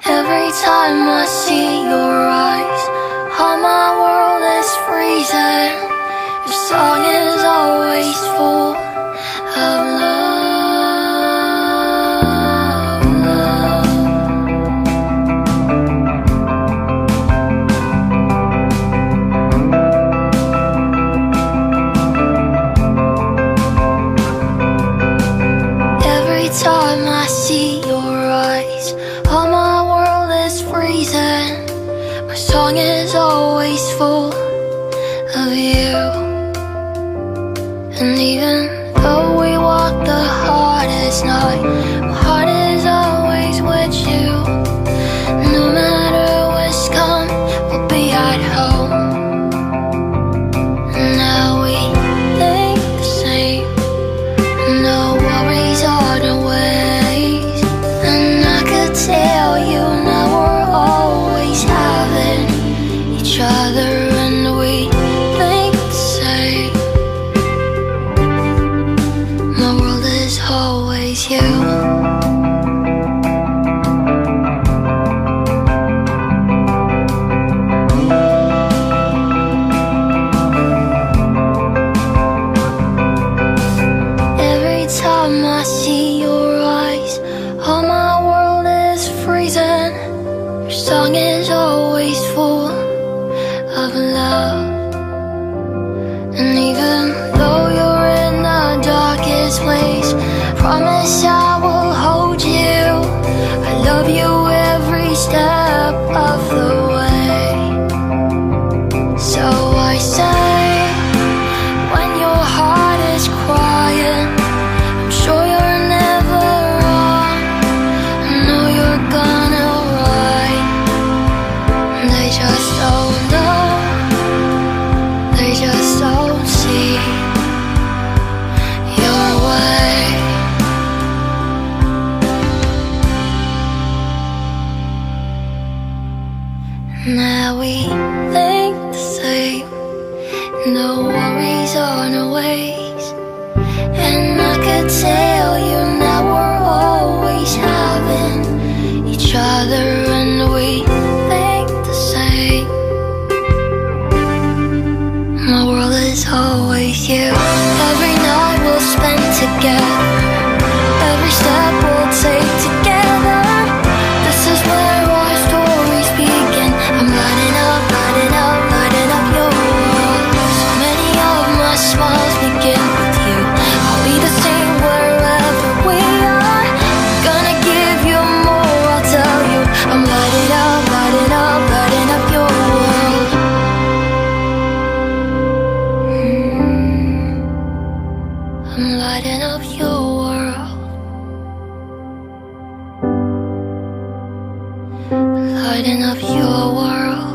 Every time I see your eyes, all my world is freezing. Your song is always full of love. Every time I see your eyes, all my world is freezing. My song is always full of you. And even though we walk the hardest night, my heart is always with you. No matter what's come, we'll be at home. Now we think the same, no worries on the ways. And I could tell you now we're always having each other, and we think the same. My world is always you. Every time I see your eyes, all my world is freezing. Your song is always full of love. And even though you're in the darkest place, promise I will hold you. I love you every step of the way. So I say, when your heart is crying, I'm sure you're never wrong. I know you're gonna right. They just don't know, they just don't see your way. Now we think the same, no worries on our ways. And I could tell you now we're always having each other, and we think the same. My world is always you. Every night we'll spend together, every step we'll take together. This is where our stories begin. I'm lighting up, lighting up, lighting up your world. So many of my smiles begin with you. I'll be the same wherever we are. I'm gonna give you more, I'll tell you. I'm lighting up, lighting up, lighting up your world. I'm lighting up your world. Lighting up your world.